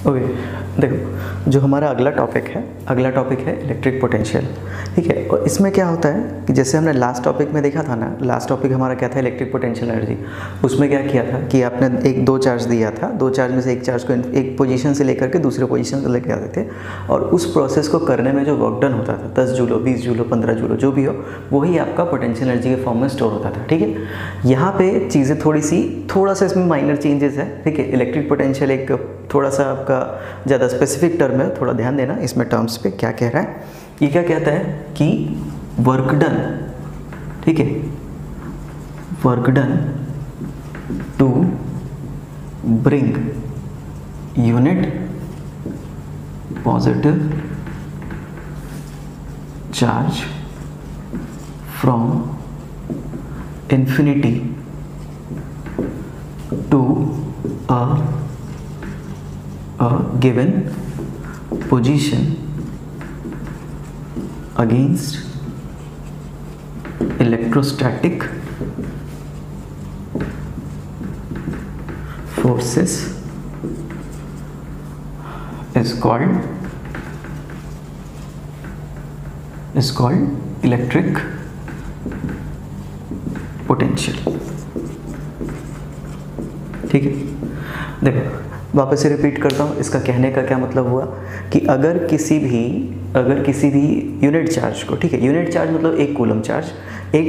Okay, देखो जो हमारा अगला टॉपिक है इलेक्ट्रिक पोटेंशियल। ठीक है, और इसमें क्या होता है कि जैसे हमने लास्ट टॉपिक में देखा था ना, लास्ट टॉपिक हमारा क्या था, इलेक्ट्रिक पोटेंशियल एनर्जी। उसमें क्या किया था कि आपने दो चार्ज दिया था, दो चार्ज में से एक चार्ज को एक पोजीशन से लेकर के दूसरे पोजीशन पर लेकर आते थे, और उस प्रोसेस को करने में जो वर्क डन होता था 10 जूल, 20 जूल, 15 जूल जो भी हो, वही आपका पोटेंशियल एनर्जी के फॉर्म में स्टोर होता था। ठीक है, यहाँ पे चीज़ें थोड़ा सा इसमें माइनर चेंजेस है। ठीक है, इलेक्ट्रिक पोटेंशियल एक थोड़ा सा आपका ज़्यादा स्पेसिफिक टर्म है, थोड़ा ध्यान देना इसमें टर्म्स पे क्या कह रहा है। ये क्या कहता है कि वर्क डन, ठीक है, work done to bring unit positive charge from infinity to a given position against electrostatic forces is called electric potential. ठीक है, देखो वापस से रिपीट करता हूँ, इसका कहने का क्या मतलब हुआ कि अगर किसी भी यूनिट चार्ज को, ठीक है, यूनिट चार्ज मतलब एक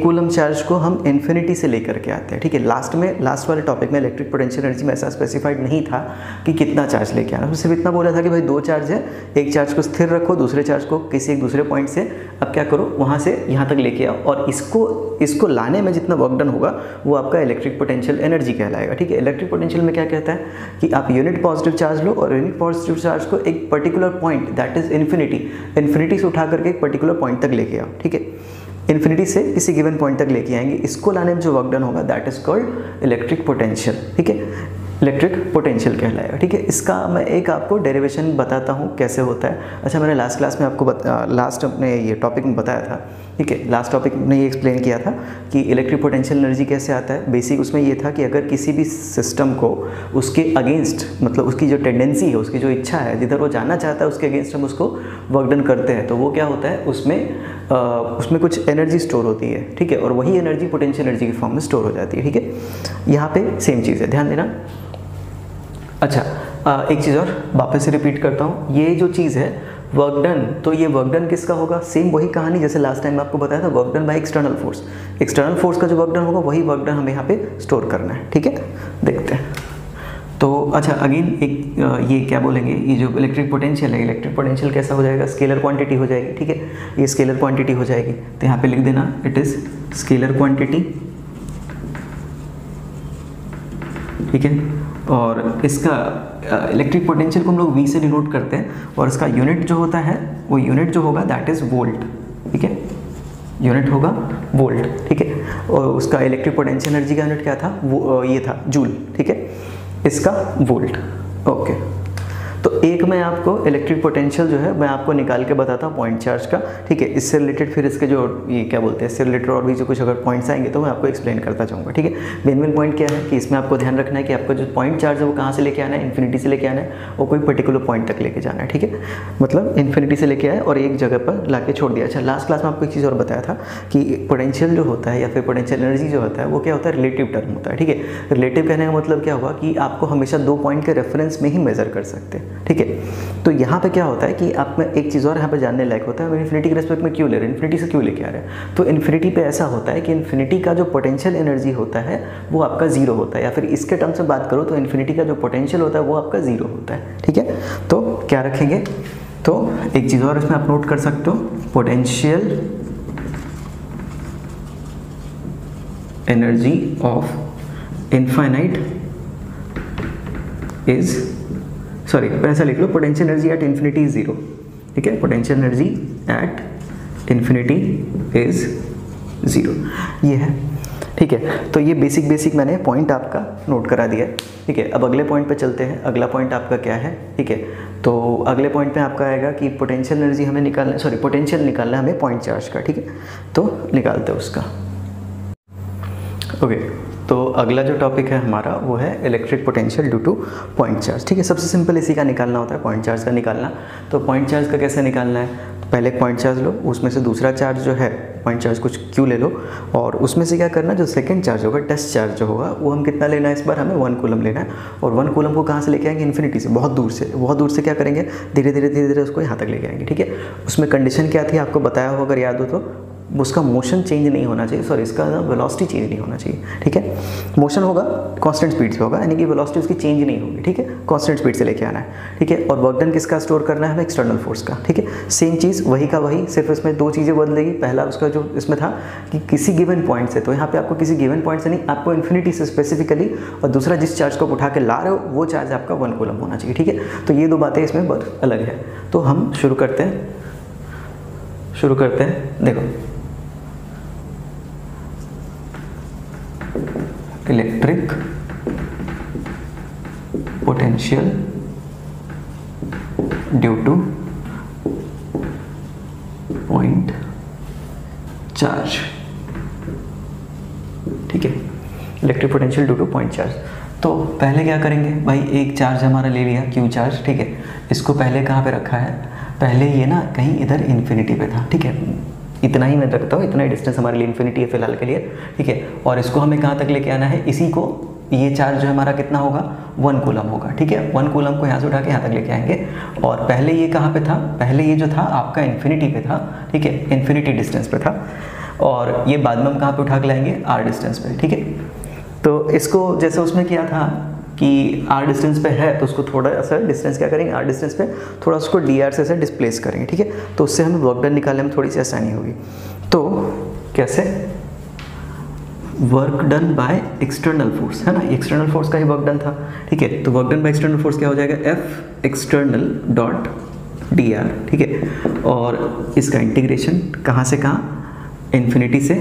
कूलम चार्ज को हम इन्फिनिटी से लेकर के आते हैं। ठीक है, लास्ट वाले टॉपिक में इलेक्ट्रिक पोटेंशियल एनर्जी में ऐसा स्पेसिफाइड नहीं था कि कितना चार्ज लेके आना, सिर्फ इतना बोला था कि भाई दो चार्ज है, एक चार्ज को स्थिर रखो, दूसरे चार्ज को किसी एक दूसरे पॉइंट से अब क्या करो, वहाँ से यहाँ तक लेके आओ, और इसको लाने में जितना वर्क डन होगा वो आपका इलेक्ट्रिक पोटेंशियल एनर्जी कहलाएगा। ठीक है, इलेक्ट्रिक पोटेंशियल में क्या कहता है कि आप यूनिट पॉजिटिव चार्ज लो और यूनिट पॉजिटिव चार्ज को एक particular point, that is infinity से उठा करके एक पर्टिकुलर पॉइंट तक लेके आओ। ठीक है, इन्फिनिटी से किसी गिवन पॉइंट तक लेके आएंगे, इसको लाने में जो वर्क डन होगा that is called electric potential. ठीक है, इलेक्ट्रिक पोटेंशियल कहलाएगा। ठीक है, इसका मैं एक आपको डेरिवेशन बताता हूँ कैसे होता है। अच्छा, मैंने लास्ट क्लास में आपको लास्ट अपने ये टॉपिक में बताया था। ठीक है, लास्ट टॉपिक में ये एक्सप्लेन किया था कि इलेक्ट्रिक पोटेंशियल एनर्जी कैसे आता है। बेसिक उसमें ये था कि अगर किसी भी सिस्टम को उसके अगेंस्ट, मतलब उसकी जो टेंडेंसी है, उसकी जो इच्छा है, जिधर वो जाना चाहता है उसके अगेंस्ट हम उसको वर्क डन करते हैं, तो वो क्या होता है, उसमें कुछ एनर्जी स्टोर होती है। ठीक है, और वही एनर्जी पोटेंशियल एनर्जी के फॉर्म में स्टोर हो जाती है। ठीक है, यहाँ पे सेम चीज़ है, ध्यान देना। अच्छा, एक चीज़ और वापस से रिपीट करता हूँ, ये जो चीज़ है वर्क डन, तो ये वर्क डन किसका होगा, सेम वही कहानी जैसे लास्ट टाइम आपको बताया था, work done by external force का जो वर्क डन होगा वही वर्क डन हमें यहाँ पे स्टोर करना है। ठीक है, देखते हैं। तो अच्छा, अगेन एक ये क्या बोलेंगे, ये जो इलेक्ट्रिक पोटेंशियल है, इलेक्ट्रिक पोटेंशियल कैसा हो जाएगा, स्केलर क्वांटिटी हो जाएगी। ठीक है, ये स्केलर क्वांटिटी हो जाएगी, तो यहाँ पे लिख देना इट इज़ स्केलर क्वांटिटी। ठीक है, और इसका इलेक्ट्रिक पोटेंशियल को हम लोग V से डिनोट करते हैं, और इसका यूनिट जो होता है वो यूनिट जो होगा दैट इज़ वोल्ट। ठीक है, यूनिट होगा वोल्ट। ठीक है, और उसका इलेक्ट्रिक पोटेंशियल एनर्जी का यूनिट क्या था, वो ये था जूल। ठीक है, इसका वोल्ट। ओके, तो एक मैं आपको इलेक्ट्रिक पोटेंशियल जो है मैं आपको निकाल के बताता हूँ पॉइंट चार्ज का। ठीक है, इससे रिलेटेड फिर इसके जो ये क्या बोलते हैं, इससे रिलेटेड और भी जो कुछ अगर पॉइंट्स आएंगे तो मैं आपको एक्सप्लेन करता जाऊँगा। ठीक है, मेन पॉइंट क्या है कि इसमें आपको ध्यान रखना है कि आपका जो पॉइंट चार्ज है वो कहाँ से लेके आना है, इन्फिनिटी से लेके आना है, और कोई पर्टिकुलर पॉइंट तक लेके जाना है। ठीक है, मतलब इन्फिनिटी से लेके आए और एक जगह पर ला के छोड़ दिया। अच्छा, लास्ट क्लास में आपको एक चीज़ और बताया था कि पोटेंशियल जो होता है या फिर पोटेंशियल एनर्जी जो होता है वो क्या होता है, रिलेटिव टर्म होता है। ठीक है, रिलेटिव कहने का मतलब क्या हुआ कि आपको हमेशा दो पॉइंट के रेफरेंस में ही मेजर कर सकते हैं। ठीक है, तो यहाँ पे क्या होता है कि आप में एक चीज़ और यहाँ पे जानने लायक होता है, इन्फिनिटी के रेस्पेक्ट में क्यों ले रहे हैं, इन्फिनिटी से क्यों लेके आ रहे हैं। तो इन्फिनिटी पे ऐसा होता है कि इन्फिनिटी का जो पोटेंशियल एनर्जी होता है वो आपका जीरो होता है, या फिर इसके टर्म से बात करो तो इन्फिनिटी का जो पोटेंशियल होता है वो आपका जीरो होता है। ठीक है, तो क्या रखेंगे, तो एक चीज़ और इसमें आप नोट कर सकते हो, potential energy of infinite is, sorry ऐसा लिख लो, potential energy at infinity is zero. ठीक है, potential energy at infinity is zero, ये है। ठीक है, तो ये बेसिक मैंने पॉइंट आपका नोट करा दिया है। ठीक है, अब अगले पॉइंट पे चलते हैं। अगला पॉइंट आपका क्या है, ठीक है, तो अगले पॉइंट पे आपका आएगा कि पोटेंशियल एनर्जी हमें निकालना, सॉरी पोटेंशियल निकालना है हमें पॉइंट चार्ज का। ठीक है, तो निकालते हैं उसका। ओके, तो अगला जो टॉपिक है हमारा वो है electric potential due two point charge. ठीक है, सबसे सिंपल इसी का निकालना होता है, पॉइंट चार्ज का निकालना। तो पॉइंट चार्ज का कैसे निकालना है, पहले एक पॉइंट चार्ज लो, उसमें से दूसरा चार्ज जो है पॉइंट चार्ज कुछ क्यू ले लो, और उसमें से क्या करना, जो सेकंड चार्ज होगा, टेस्ट चार्ज जो होगा, वो हम कितना लेना है, इस बार हमें 1 कूलम लेना है। और 1 कूलम को कहाँ से लेके आएंगे, इन्फिनिटी से, बहुत दूर से क्या करेंगे, धीरे धीरे उसको यहाँ तक लेके आएंगे। ठीक है, उसमें कंडीशन क्या थी आपको बताया हो अगर याद हो तो, उसका मोशन चेंज नहीं होना चाहिए, सॉरी इसका वेलोसिटी चेंज नहीं होना चाहिए। ठीक है, मोशन होगा कांस्टेंट स्पीड से होगा, यानी कि वेलोसिटी उसकी चेंज नहीं होगी। ठीक है, कांस्टेंट स्पीड से लेके आना है। ठीक है, और वर्क डन किसका स्टोर करना है हमें, एक्सटर्नल फोर्स का। ठीक है, सेम चीज़ वही का वही, सिर्फ इसमें 2 चीज़ें बदलेगी। पहला उसका जो इसमें था कि किसी गिवन पॉइंट से, तो यहाँ पे आपको किसी गिवन पॉइंट से नहीं, आपको इन्फिनिटी से स्पेसिफिकली, और दूसरा जिस चार्ज को उठा के ला रहे हो वो चार्ज आपका 1 कूलम होना चाहिए। ठीक है, तो ये 2 बातें इसमें बहुत अलग है। तो हम शुरू करते हैं। देखो, electric potential due two point charge. ठीक है, electric potential due two point charge. तो पहले क्या करेंगे भाई, एक चार्ज हमारा ले लिया क्यू चार्ज। ठीक है, इसको पहले कहाँ पे रखा है, पहले ये ना कहीं इधर इन्फिनिटी पे था। ठीक है, इतना ही मैं रखता हूँ, इतना ही डिस्टेंस हमारे लिए इन्फिनिटी है फिलहाल के लिए। ठीक है, और इसको हमें कहाँ तक लेके आना है, इसी को, ये चार्ज जो हमारा कितना होगा, 1 कूलम होगा। ठीक है, 1 कूलम को यहाँ से उठा के यहाँ तक लेके आएंगे। और पहले ये कहाँ पे था, पहले ये जो था आपका इन्फिनिटी पे था। ठीक है, इन्फिनिटी डिस्टेंस पे था, और ये बाद में हम कहाँ पे उठा के लाएंगे, आर डिस्टेंस पे। ठीक है, तो इसको जैसे उसमें किया था कि आर डिस्टेंस पे है, तो उसको थोड़ा सा डिस्टेंस क्या करेंगे, आर डिस्टेंस पे थोड़ा उसको डी आर से डिस्प्लेस करेंगे। ठीक है, तो उससे हमें वर्क डन निकालने में थोड़ी सी आसानी होगी। तो कैसे, work done by external force, है ना, एक्सटर्नल फोर्स का ही वर्क डन था। ठीक है, तो work done by external force क्या हो जाएगा, F external dot D R. ठीक है, और इसका इंटीग्रेशन कहाँ से कहाँ, इन्फिनिटी से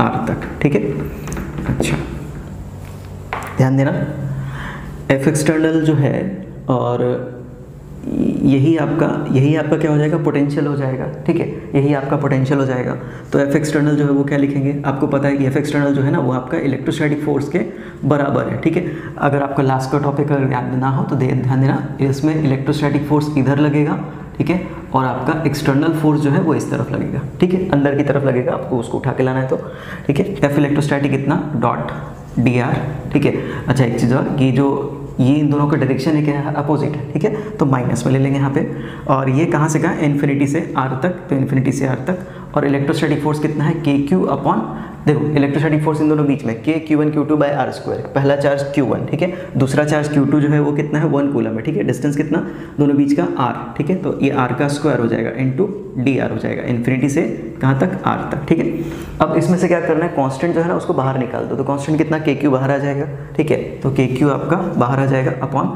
आर तक। ठीक है, अच्छा ध्यान देना, एफ एक्सटर्नल जो है, और यही आपका क्या हो जाएगा, पोटेंशियल हो जाएगा। ठीक है, यही आपका पोटेंशियल हो जाएगा। तो एफ एक्सटर्नल जो है वो क्या लिखेंगे, आपको पता है कि एफ एक्सटर्नल जो है ना वो आपका इलेक्ट्रोस्टैटिक फोर्स के बराबर है। ठीक है, अगर आपका लास्ट का टॉपिक अगर याद ना हो तो ध्यान देना, इसमें इलेक्ट्रोस्टैटिक फोर्स इधर लगेगा। ठीक है, और आपका एक्सटर्नल फोर्स जो है वो इस तरफ लगेगा। ठीक है, अंदर की तरफ लगेगा, आपको उसको उठा के लाना है। तो ठीक है, एफ इलेक्ट्रोस्टैटिक इतना डॉट डी आर। ठीक है, अच्छा एक चीज़ और, ये इन दोनों का डायरेक्शन है क्या है, अपोजिट है। ठीक है, तो माइनस में ले लेंगे यहाँ पे, और ये कहाँ से कहाँ, इन्फिनिटी से आर तक, तो इन्फिनिटी से आर तक। और इलेक्ट्रोस्टैटिक फोर्स कितना है, के क्यू अपॉन, देखो इलेक्ट्रोस्टैटिक फोर्स इन दोनों बीच में k Q1 Q2 by r square. पहला चार्ज Q1, ठीक है, दूसरा चार्ज Q2 जो है वो कितना है, 1 कूलम है। ठीक है, डिस्टेंस कितना दोनों बीच का r। ठीक है, तो ये r का स्क्वायर हो जाएगा इनटू dr हो जाएगा, इन्फिनिटी से कहाँ तक, r तक। ठीक है, अब इसमें से क्या करना है, कांस्टेंट जो है ना उसको बाहर निकाल दो। तो कांस्टेंट कितना, KQ बाहर आ जाएगा। ठीक है, तो KQ आपका बाहर आ जाएगा अपॉन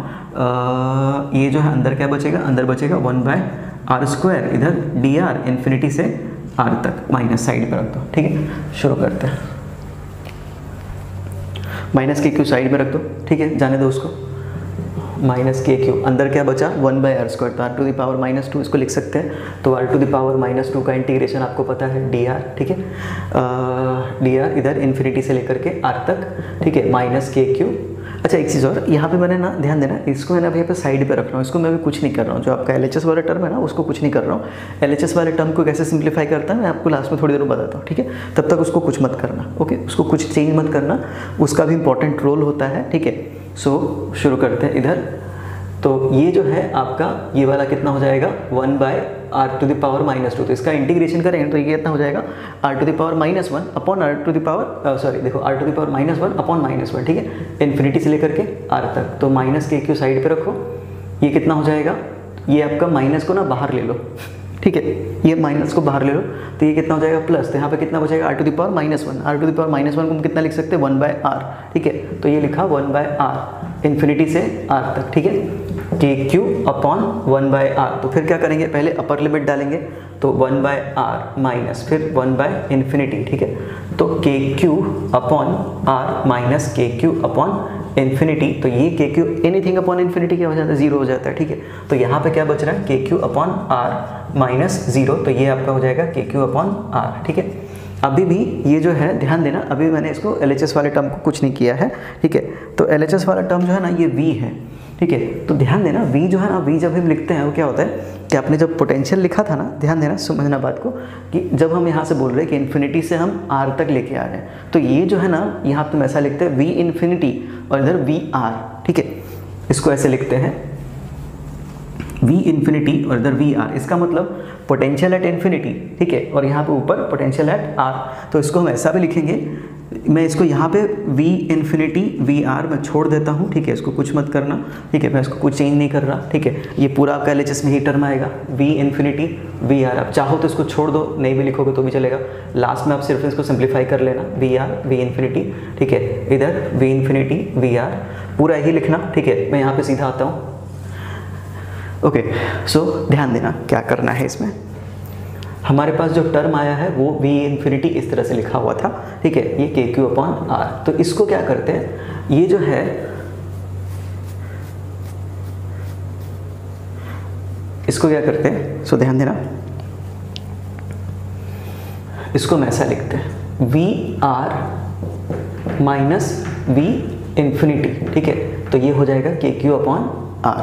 ये जो है अंदर क्या बचेगा, अंदर बचेगा 1/r², इधर dr इन्फिनिटी से r तक, माइनस साइड पर रख दो। ठीक है, शुरू करते हैं, माइनस KQ साइड में रख दो। ठीक है, जाने दो उसको, माइनस KQ, अंदर क्या बचा 1/r², तो r⁻², इसको लिख सकते हैं। तो r⁻² का इंटीग्रेशन आपको पता है dr। ठीक है, dr इधर इन्फिनिटी से लेकर के r तक। ठीक है, माइनस KQ। अच्छा एक चीज़ और, यहाँ पे मैंने ना ध्यान देना, इसको मैं अभी यहाँ पे साइड पे रख रहा हूँ, इसको मैं अभी कुछ नहीं कर रहा हूँ। जो आपका LHS वाला टर्म है ना उसको कुछ नहीं कर रहा हूँ। LHS वाले टर्म को कैसे सिंप्लीफाई करता है मैं आपको लास्ट में थोड़ी देर में बताता हूँ। ठीक है, तब तक उसको कुछ मत करना। ओके, उसको कुछ चेंज मत करना, उसका भी इंपॉर्टेंट रोल होता है। ठीक है, सो शुरू करते हैं इधर। तो ये जो है आपका ये वाला कितना हो जाएगा, 1/r⁻²। तो इसका इंटीग्रेशन करेंगे तो ये कितना हो जाएगा, r⁻⁻1 अपॉन देखो r⁻⁻1 अपॉन -1। ठीक है, इन्फिनिटी से लेकर के r तक। तो माइनस KQ साइड पे रखो, ये कितना हो जाएगा, ये आपका माइनस को ना बाहर ले लो। ठीक है, ये माइनस को बाहर ले लो, तो ये कितना हो जाएगा प्लस, तो यहाँ पे कितना बचेगा r⁻⁻1। r⁻⁻1 को हम कितना लिख सकते हैं, 1/r। ठीक है, तो ये लिखा 1/r इन्फिनिटी से r तक। ठीक है, KQ अपॉन 1/r। तो फिर क्या करेंगे, पहले अपर लिमिट डालेंगे, तो 1/r माइनस फिर 1/∞। ठीक है, तो KQ upon r minus KQ upon infinity. तो ये KQ एनीथिंग अपॉन इन्फिनिटी क्या हो जाता है, 0 हो जाता है। ठीक है, तो यहाँ पे क्या बच रहा है, KQ अपॉन r माइनस 0। तो ये आपका हो जाएगा KQ अपॉन r। ठीक है, अभी भी ये जो है ध्यान देना, अभी मैंने इसको LHS वाले टर्म को कुछ नहीं किया है, ठीक है। तो LHS वाला टर्म जो है ना ये V है, ठीक है। तो ध्यान देना V जो है ना, V जब हम लिखते हैं वो क्या होता है कि आपने जब पोटेंशियल लिखा था ना, ध्यान देना समझना बात को, कि जब हम यहाँ से बोल रहे हैं कि इन्फिनिटी से हम R तक लेके आ रहे हैं, तो ये जो है ना यहाँ पे ऐसा लिखते हैं V इन्फिनिटी और इधर VR, ठीक है। इसको ऐसे लिखते हैं V इन्फिनिटी और इधर VR, इसका मतलब पोटेंशियल एट इन्फिनिटी, ठीक है, और यहाँ पे ऊपर पोटेंशियल एट R। तो इसको हम ऐसा भी लिखेंगे, मैं इसको यहाँ पे V इन्फिनिटी VR मैं छोड़ देता हूँ, ठीक है, इसको कुछ मत करना, ठीक है, मैं इसको कुछ चेंज नहीं कर रहा, ठीक है। ये पूरा आपका LHS में ही टर्म आएगा V इन्फिनिटी VR। आप चाहो तो इसको छोड़ दो, नहीं भी लिखोगे तो भी चलेगा, लास्ट में आप सिर्फ इसको सिंप्लीफाई कर लेना V इन्फिनिटी, ठीक है, इधर V इन्फिनिटी VR पूरा ही लिखना, ठीक है। मैं यहाँ पे सीधा आता हूँ, ओके। सो ध्यान देना क्या करना है इसमें, हमारे पास जो टर्म आया है वो V इन्फिनिटी इस तरह से लिखा हुआ था, ठीक है, ये KQ/R। तो इसको क्या करते हैं, ये जो है इसको क्या करते हैं, सो ध्यान देना, इसको हम ऐसा लिखते हैं VR माइनस V इन्फिनिटी, ठीक है। तो ये हो जाएगा KQ/R,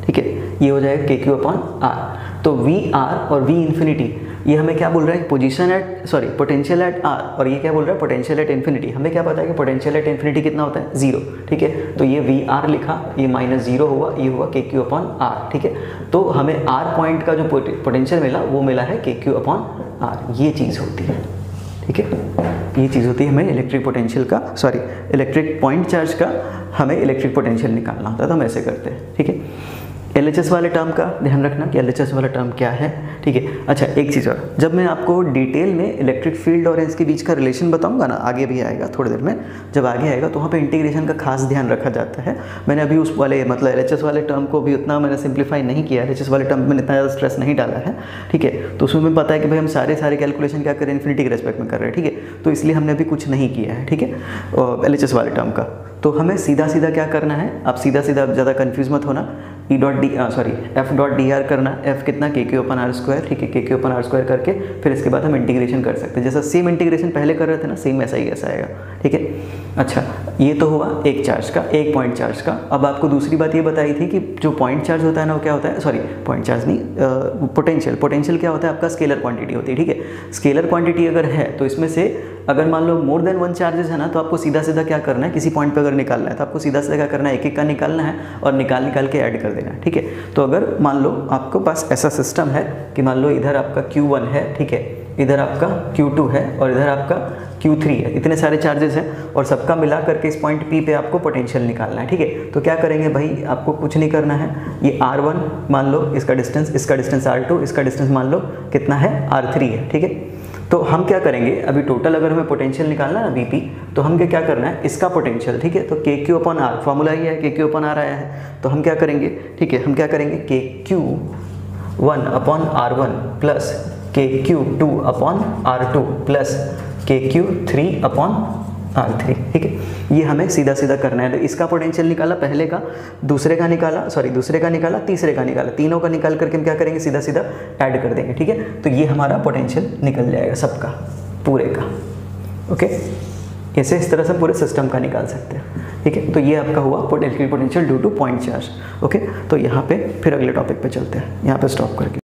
ठीक है, ये हो जाएगा KQ/R। तो VR और V इन्फिनिटी ये हमें क्या बोल रहा है, पोटेंशियल एट R, और ये क्या बोल रहा है, पोटेंशियल एट इन्फिनिटी। हमें क्या पता है कि पोटेंशियल एट इन्फिनिटी कितना होता है, 0, ठीक है। तो ये VR लिखा, ये -0 हुआ, ये हुआ KQ/R, ठीक है। तो हमें R पॉइंट का जो पोटेंशियल मिला वो मिला है KQ/R, ये चीज़ होती है, ठीक है। ये चीज़ होती है हमें इलेक्ट्रिक पोटेंशियल का, इलेक्ट्रिक पॉइंट चार्ज का हमें इलेक्ट्रिक पोटेंशियल निकालना होता है, तो हम ऐसे करते हैं, ठीक है। LHS वाले टर्म का ध्यान रखना कि LHS वाला टर्म क्या है, ठीक है। अच्छा एक चीज़ और, जब मैं आपको डिटेल में इलेक्ट्रिक फील्ड और इसके बीच का रिलेशन बताऊंगा ना, आगे भी आएगा थोड़ी देर में, जब आगे आएगा तो वहाँ पे इंटीग्रेशन का खास ध्यान रखा जाता है। मैंने अभी उस वाले मतलब LHS वाले टर्म को भी उतना मैंने सिंप्लीफाई नहीं किया, LHS वाले टर्म में इतना ज़्यादा स्ट्रेस नहीं डाला है, ठीक है। तो उसमें पता है कि भाई हम सारे कैलकुलेशन क्या करें, इन्फिनिटी के रेस्पेक्ट में कर रहे हैं, ठीक है। तो इसलिए हमने अभी कुछ नहीं किया है, ठीक है, LHS वाले टर्म का। तो हमें सीधा क्या करना है, आप सीधा ज़्यादा कन्फ्यूज मत होना, F.dr करना, F कितना KQ/R², ठीक है, KQ/R² करके फिर इसके बाद हम इंटीग्रेशन कर सकते हैं, जैसा सेम इंटीग्रेशन पहले कर रहे थे ना, सेम ऐसा ही ऐसा आएगा, ठीक है। अच्छा ये तो हुआ एक चार्ज का, एक पॉइंट चार्ज का। अब आपको दूसरी बात ये बताई थी कि जो पॉइंट चार्ज होता है ना वो क्या होता है, पॉइंट चार्ज नहीं, पोटेंशियल क्या होता है आपका, स्केलर क्वांटिटी होती है, ठीक है। स्केलर क्वांटिटी अगर है तो इसमें से अगर मान लो मोर देन 1 चार्जेस है ना, तो आपको सीधा क्या करना है, किसी पॉइंट पे अगर निकालना है तो आपको सीधा क्या करना है, एक का निकालना है और निकाल के ऐड कर देना है, ठीक है। तो अगर मान लो आपको पास ऐसा सिस्टम है कि मान लो इधर आपका Q1 है, ठीक है, इधर आपका Q2 है और इधर आपका Q3 है, इतने सारे चार्जेस हैं और सबका मिला करके इस पॉइंट P पे आपको पोटेंशियल निकालना है, ठीक है। तो क्या करेंगे भाई, आपको कुछ नहीं करना है, ये R1 मान लो, इसका डिस्टेंस R2, इसका डिस्टेंस मान लो कितना है, R3 है, ठीक है। तो हम क्या करेंगे, अभी टोटल अगर हमें पोटेंशियल निकालना है ना Vp, तो हम क्या करना है, इसका पोटेंशियल, ठीक है। तो KQ/R फॉर्मूला ही है, KQ/R आया है, तो हम क्या करेंगे, ठीक है, हम क्या करेंगे, KQ1/R1 plus KQ2/R2 plus KQ3/R3, ठीक है। ये हमें सीधा करना है। तो इसका पोटेंशियल निकाला पहले का, दूसरे का निकाला, तीसरे का निकाला, तीनों का निकाल करके हम क्या करेंगे, सीधा ऐड कर देंगे, ठीक है। तो ये हमारा पोटेंशियल निकल जाएगा सबका, पूरे का, ओके। ऐसे इस तरह से पूरे सिस्टम का निकाल सकते हैं, ठीक है। तो ये आपका हुआ potential due two point charge, okay. तो यहाँ पे फिर अगले टॉपिक पे चलते हैं, यहाँ पे स्टॉप करके।